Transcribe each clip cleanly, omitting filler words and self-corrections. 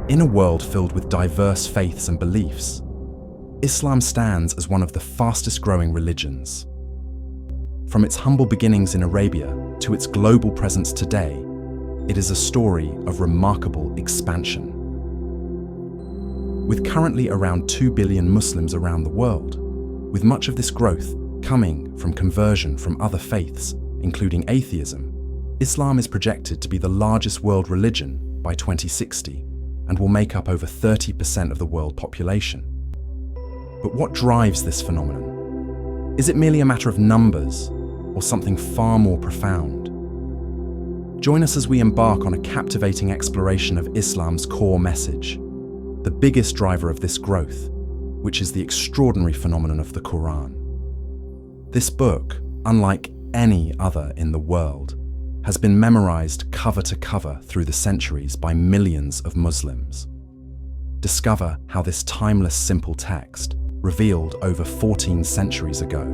In a world filled with diverse faiths and beliefs, Islam stands as one of the fastest growing religions. From its humble beginnings in Arabia to its global presence today, it is a story of remarkable expansion. With currently around 2 billion Muslims around the world, with much of this growth coming from conversion from other faiths, including atheism, Islam is projected to be the largest world religion by 2060 and will make up over 30% of the world population. But what drives this phenomenon? Is it merely a matter of numbers or something far more profound? Join us as we embark on a captivating exploration of Islam's core message, the biggest driver of this growth, which is the extraordinary phenomenon of the Koran. This book, unlike any other in the world, has been memorized cover to cover through the centuries by millions of Muslims. Discover how this timeless simple text, revealed over 14 centuries ago,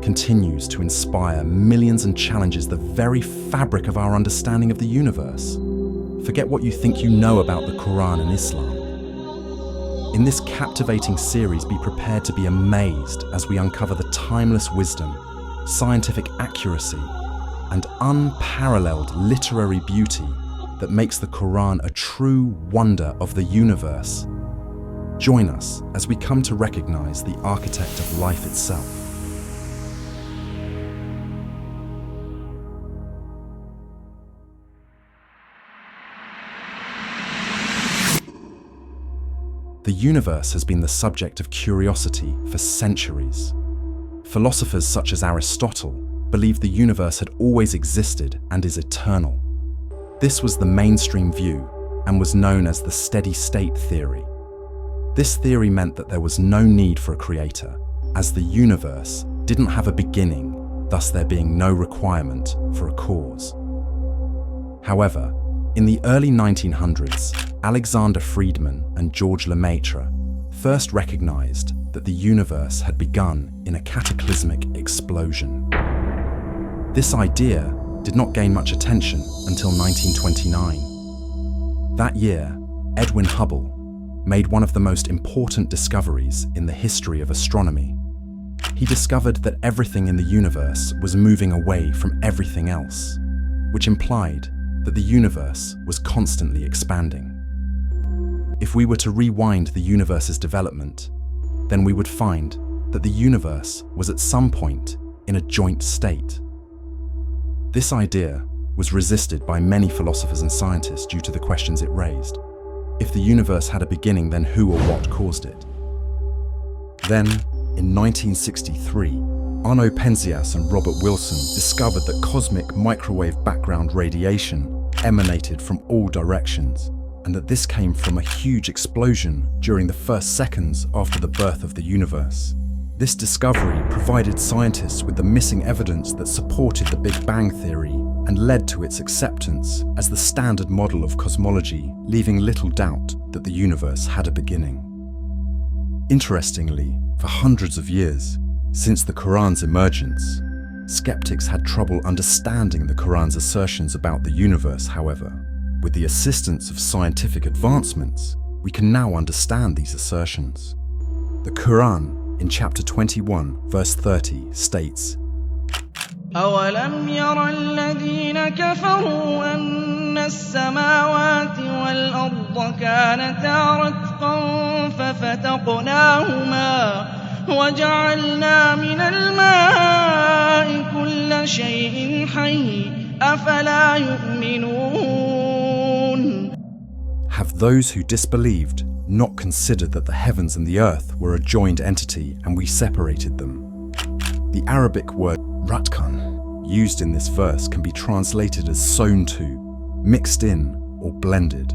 continues to inspire millions and challenges the very fabric of our understanding of the universe. Forget what you think you know about the Quran and Islam. In this captivating series, be prepared to be amazed as we uncover the timeless wisdom, scientific accuracy, and unparalleled literary beauty that makes the Quran a true wonder of the universe. Join us as we come to recognize the architect of life itself. The universe has been the subject of curiosity for centuries. Philosophers such as Aristotle believed the universe had always existed and is eternal. This was the mainstream view and was known as the steady-state theory. This theory meant that there was no need for a creator, as the universe didn't have a beginning, thus there being no requirement for a cause. However, in the early 1900s, Alexander Friedman and George Lemaitre first recognized that the universe had begun in a cataclysmic explosion. This idea did not gain much attention until 1929. That year, Edwin Hubble made one of the most important discoveries in the history of astronomy. He discovered that everything in the universe was moving away from everything else, which implied that the universe was constantly expanding. If we were to rewind the universe's development, then we would find that the universe was at some point in a joint state. This idea was resisted by many philosophers and scientists due to the questions it raised. If the universe had a beginning, then who or what caused it? Then, in 1963, Arno Penzias and Robert Wilson discovered that cosmic microwave background radiation emanated from all directions, and that this came from a huge explosion during the first seconds after the birth of the universe. This discovery provided scientists with the missing evidence that supported the Big Bang theory and led to its acceptance as the standard model of cosmology, leaving little doubt that the universe had a beginning. Interestingly, for hundreds of years, since the Quran's emergence, skeptics had trouble understanding the Quran's assertions about the universe. However, with the assistance of scientific advancements, we can now understand these assertions. The Quran, in chapter 21, verse 30, states, أَوَلَمْ يَرَ الَّذِينَ كَفَرُوا أَنَّ السَّمَاوَاتِ وَالْأَرْضَ كَانَتَا رَتْقًا فَفَتَقْنَاهُمَا وَجَعَلْنَا مِنَ الْمَاءِ كُلَّ شَيْءٍ حَيٍّ أَفَلَا يُؤْمِنُونَ. Have those who disbelieved not considered that the heavens and the earth were a joined entity and we separated them? The Arabic word ratkan, used in this verse, can be translated as sewn to, mixed in, or blended.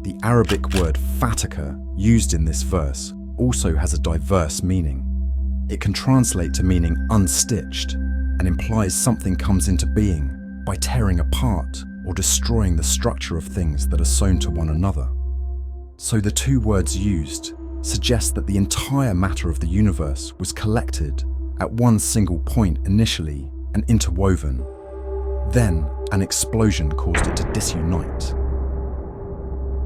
The Arabic word fataka, used in this verse, also has a diverse meaning. It can translate to meaning unstitched and implies something comes into being by tearing apart or destroying the structure of things that are sewn to one another. So the two words used suggest that the entire matter of the universe was collected at one single point initially and interwoven. Then an explosion caused it to disunite.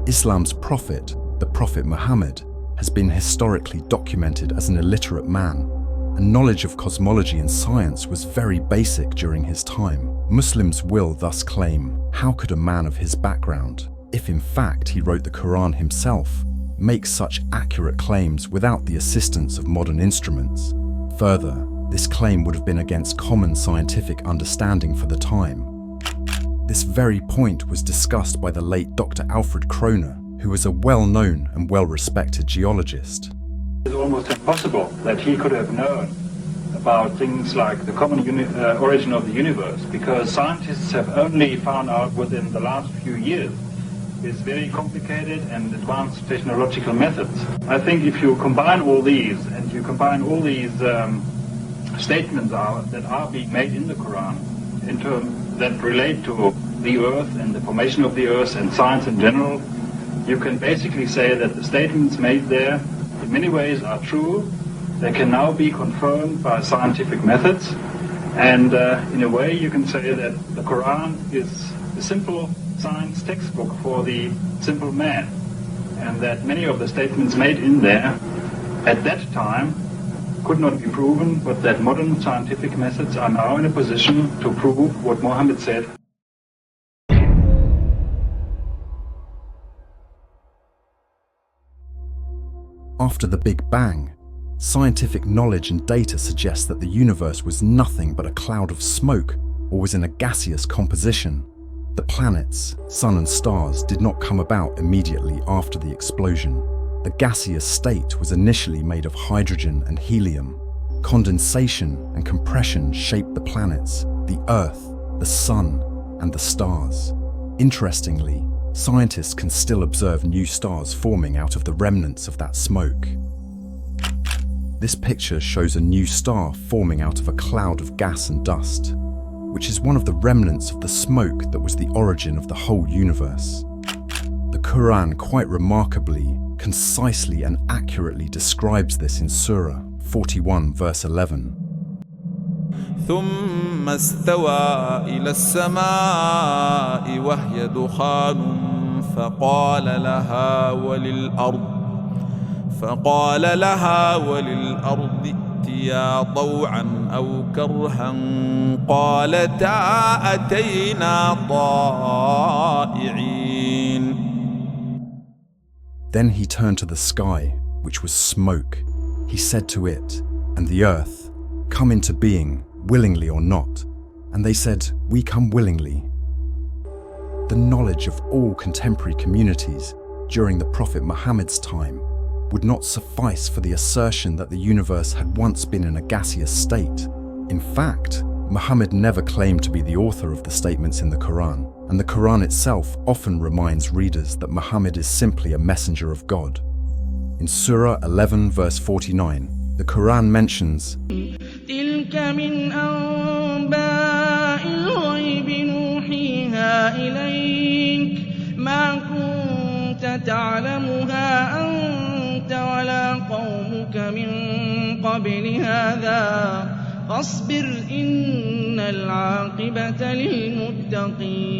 Islam's prophet, the Prophet Muhammad, has been historically documented as an illiterate man, and knowledge of cosmology and science was very basic during his time. Muslims will thus claim, how could a man of his background, if in fact he wrote the Quran himself, make such accurate claims without the assistance of modern instruments? Further, this claim would have been against common scientific understanding for the time. This very point was discussed by the late Dr. Alfred Kroner, who was a well-known and well-respected geologist. It's almost impossible that he could have known about things like the common origin of the universe, because scientists have only found out within the last few years. It's very complicated and advanced technological methods. I think if you combine all these, and you combine all these statements that are being made in the Quran, that relate to the earth and the formation of the earth and science in general, you can basically say that the statements made there in many ways are true. They can now be confirmed by scientific methods, and in a way you can say that the Quran is a simple science textbook for the simple man, and that many of the statements made in there at that time could not be proven, but that modern scientific methods are now in a position to prove what Muhammad said. After the Big Bang, scientific knowledge and data suggest that the universe was nothing but a cloud of smoke or was in a gaseous composition. The planets, sun and stars did not come about immediately after the explosion. The gaseous state was initially made of hydrogen and helium. Condensation and compression shaped the planets, the Earth, the sun, and the stars. Interestingly, scientists can still observe new stars forming out of the remnants of that smoke. This picture shows a new star forming out of a cloud of gas and dust, which is one of the remnants of the smoke that was the origin of the whole universe. The Quran quite remarkably, concisely and accurately describes this in Surah 41 verse 11. ثم استوى إلى السماء وهي دخان فقال لها وللأرض ائتيا طوعا أو كرها قالتا أتينا طائعين. Then he turned to the sky, which was smoke. He said to it and the earth, "Come into being, willingly or not." And they said, "We come willingly." The knowledge of all contemporary communities during the Prophet Muhammad's time would not suffice for the assertion that the universe had once been in a gaseous state. In fact, Muhammad never claimed to be the author of the statements in the Quran, and the Quran itself often reminds readers that Muhammad is simply a messenger of God. In Surah 11 verse 49, the Quran mentions, تلك من أنباء الغيب نوحيها إليك ما كنت تعلمها أنت ولا قومك من قبل هذا فاصبر إن العاقبة للمتقين.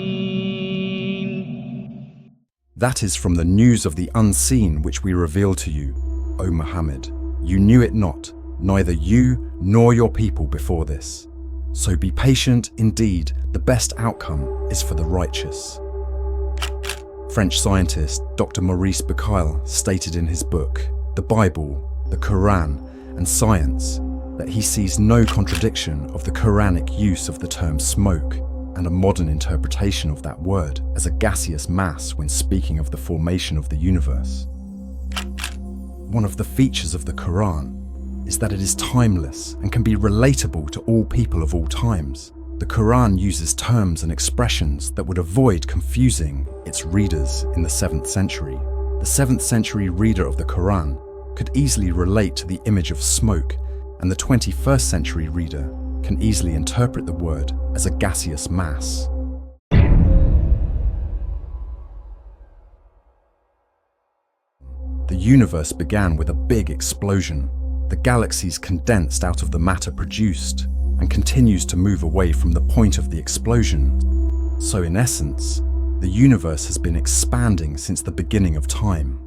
That is from the news of the unseen which we reveal to you, O Muhammad. You knew it not, neither you nor your people before this. So be patient, indeed, the best outcome is for the righteous. French scientist Dr. Maurice Bucaille stated in his book, The Bible, the Quran, and Science, that he sees no contradiction of the Quranic use of the term smoke and a modern interpretation of that word as a gaseous mass when speaking of the formation of the universe. One of the features of the Quran is that it is timeless and can be relatable to all people of all times. The Quran uses terms and expressions that would avoid confusing its readers in the 7th century. The 7th century reader of the Quran could easily relate to the image of smoke, and the 21st century reader can easily interpret the word as a gaseous mass. The universe began with a big explosion. The galaxies condensed out of the matter produced and continues to move away from the point of the explosion. So in essence, the universe has been expanding since the beginning of time.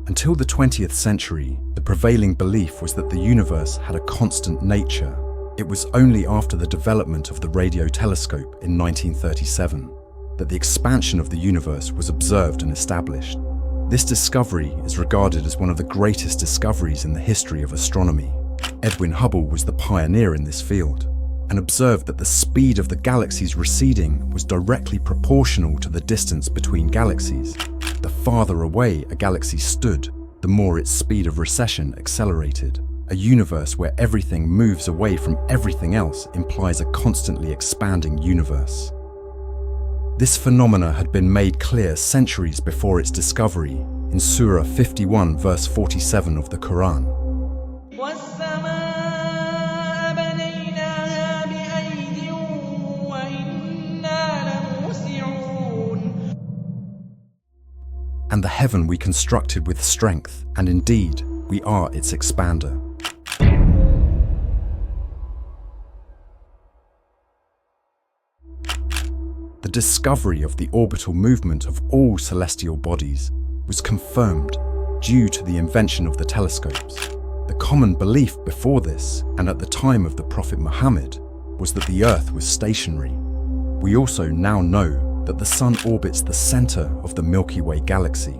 Until the 20th century, the prevailing belief was that the universe had a constant nature. It was only after the development of the radio telescope in 1937 that the expansion of the universe was observed and established. This discovery is regarded as one of the greatest discoveries in the history of astronomy. Edwin Hubble was the pioneer in this field and observed that the speed of the galaxies receding was directly proportional to the distance between galaxies. The farther away a galaxy stood, the more its speed of recession accelerated. A universe where everything moves away from everything else implies a constantly expanding universe. This phenomena had been made clear centuries before its discovery in Surah 51 verse 47 of the Koran. And the heaven we constructed with strength, and indeed we are its expander. The discovery of the orbital movement of all celestial bodies was confirmed due to the invention of the telescopes. The common belief before this, and at the time of the Prophet Muhammad, was that the Earth was stationary. We also now know that the Sun orbits the center of the Milky Way galaxy.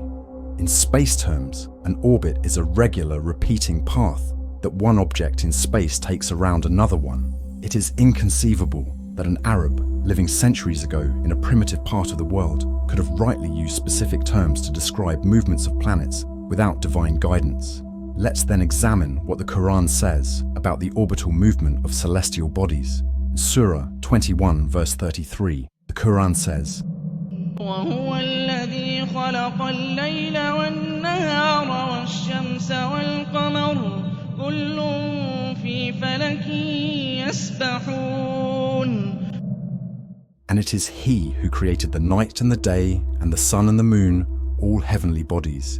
In space terms, an orbit is a regular repeating path that one object in space takes around another one. It is inconceivable that an Arab living centuries ago in a primitive part of the world could have rightly used specific terms to describe movements of planets without divine guidance. Let's then examine what the Quran says about the orbital movement of celestial bodies. In Surah 21 verse 33, the Quran says, وهو الذي خلق الليل والنهار والشمس والقمر كل في فلك يسبحون. And it is He who created the night and the day and the sun and the moon, all heavenly bodies,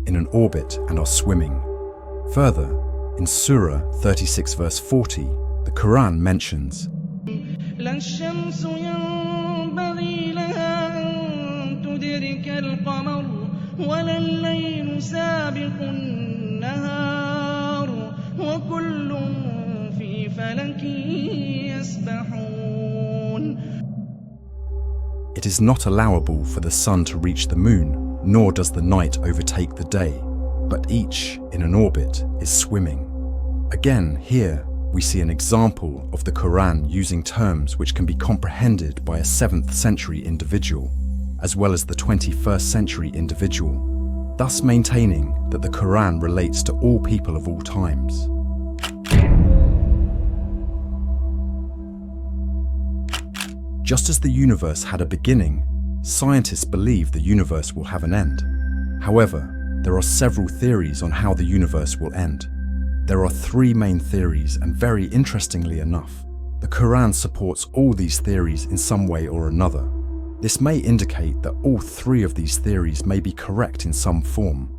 in an orbit and are swimming. Further, in Surah 36 verse 40, the Quran mentions, لا الشمس ينبغي لها أن تدرك القمر ولا الليل سابق النهار وكل في فلك يسبحون. It is not allowable for the sun to reach the moon, nor does the night overtake the day, but each, in an orbit, is swimming. Again, here, we see an example of the Quran using terms which can be comprehended by a 7th century individual, as well as the 21st century individual, thus maintaining that the Quran relates to all people of all times. Just as the universe had a beginning, scientists believe the universe will have an end. However, there are several theories on how the universe will end. There are 3 main theories, and very interestingly enough, the Quran supports all these theories in some way or another. This may indicate that all 3 of these theories may be correct in some form.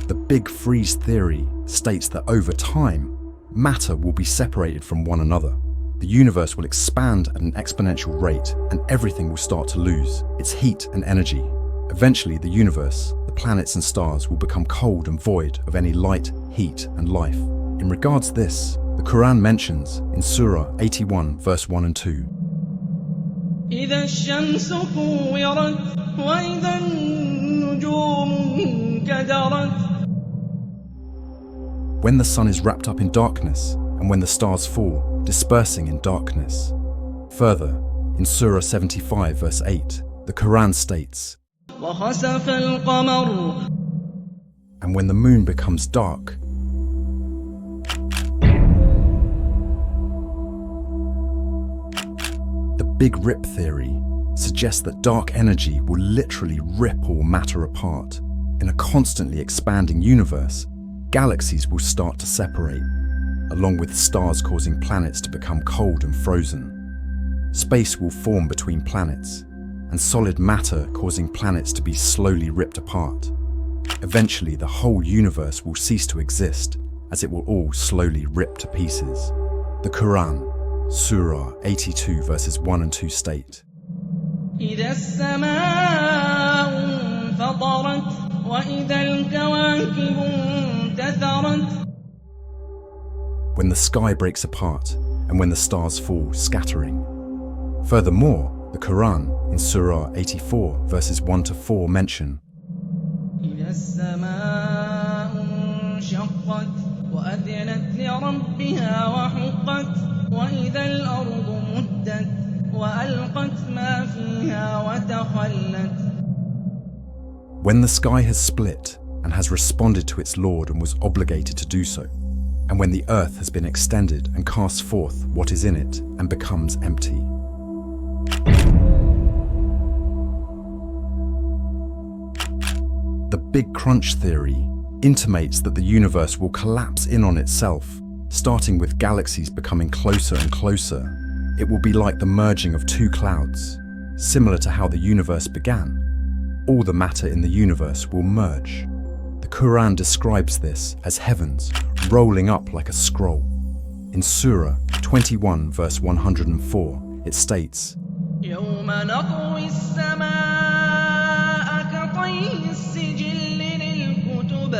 The Big Freeze theory states that over time, matter will be separated from one another. The universe will expand at an exponential rate, and everything will start to lose its heat and energy. Eventually, the universe, the planets and stars will become cold and void of any light, heat, and life. In regards to this, the Quran mentions in Surah 81 verse 1 and 2, إذا الشمس كورت وإذا النجوم انكدرت. when the sun is wrapped up in darkness and when the stars fall, dispersing in darkness. Further, in Surah 75 verse 8, the Quran states, وخسف القمر. and when the moon becomes dark, the Big Rip theory suggests that dark energy will literally rip all matter apart. In a constantly expanding universe, galaxies will start to separate, along with stars causing planets to become cold and frozen. Space will form between planets, and solid matter causing planets to be slowly ripped apart. Eventually, the whole universe will cease to exist, as it will all slowly rip to pieces. The Quran, Surah 82 verses 1 and 2 state, إذا السماء انفطرت وإذا الكواكب انتثرت. when the sky breaks apart and when the stars fall scattering. Furthermore, the Koran in Surah 84 verses 1 to 4 mention, إذا السماء انشقت وأذنت لربها وحقت وإذا الأرض مدت وألقت ما فيها وتخلت. when the sky has split and has responded to its Lord and was obligated to do so, and when the earth has been extended and casts forth what is in it and becomes empty. The Big Crunch theory intimates that the universe will collapse in on itself, starting with galaxies becoming closer and closer. It will be like the merging of two clouds, similar to how the universe began. All the matter in the universe will merge. The Quran describes this as heavens rolling up like a scroll. In Surah 21 verse 104, it states, يوم نطوي السماء كطي السجل للكتب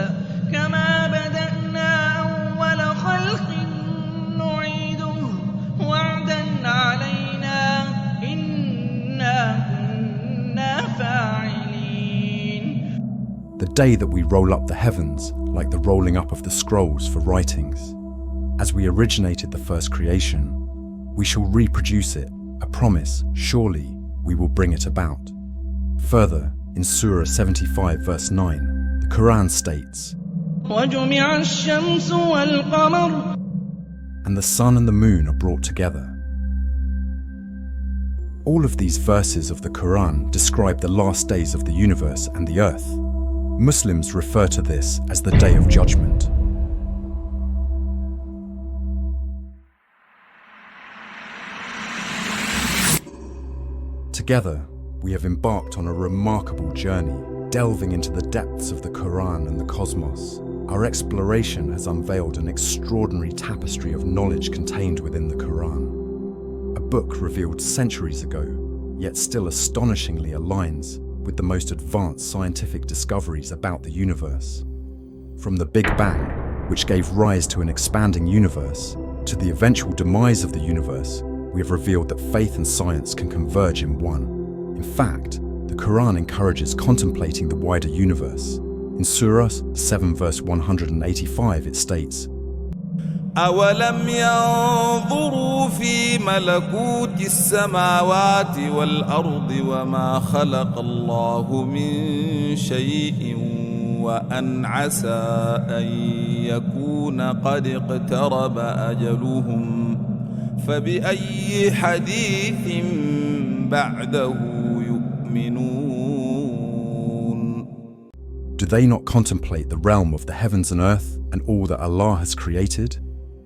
كما بدأنا أول خلق نعيده وعدا علينا إنا كنا فاعلين. the day that we roll up the heavens like the rolling up of the scrolls for writings. As we originated the first creation, we shall reproduce it, a promise, surely we will bring it about. Further, in Surah 75 verse 9, the Quran states, وجمع الشمس والقمر. and the sun and the moon are brought together. All of these verses of the Quran describe the last days of the universe and the earth. Muslims refer to this as the Day of Judgment. Together, we have embarked on a remarkable journey, delving into the depths of the Quran and the cosmos. Our exploration has unveiled an extraordinary tapestry of knowledge contained within the Quran. A book revealed centuries ago, yet still astonishingly aligns with the most advanced scientific discoveries about the universe. From the Big Bang, which gave rise to an expanding universe, to the eventual demise of the universe, we have revealed that faith and science can converge in one. In fact, the Quran encourages contemplating the wider universe. In Surah 7 verse 185 it states, أولم ينظروا في ملكوت السماوات والأرض وما خلق الله من شيء وأن عسى أن يكون قد اقترب أجلهم فبأي حديث بعده يؤمنون. Do they not contemplate the realm of the heavens and earth and all that Allah has created?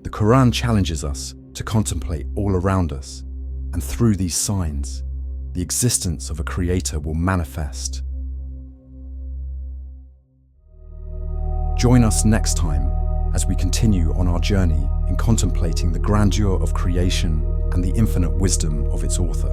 The Quran challenges us to contemplate all around us, and through these signs, the existence of a creator will manifest. Join us next time as we continue on our journey in contemplating the grandeur of creation and the infinite wisdom of its author.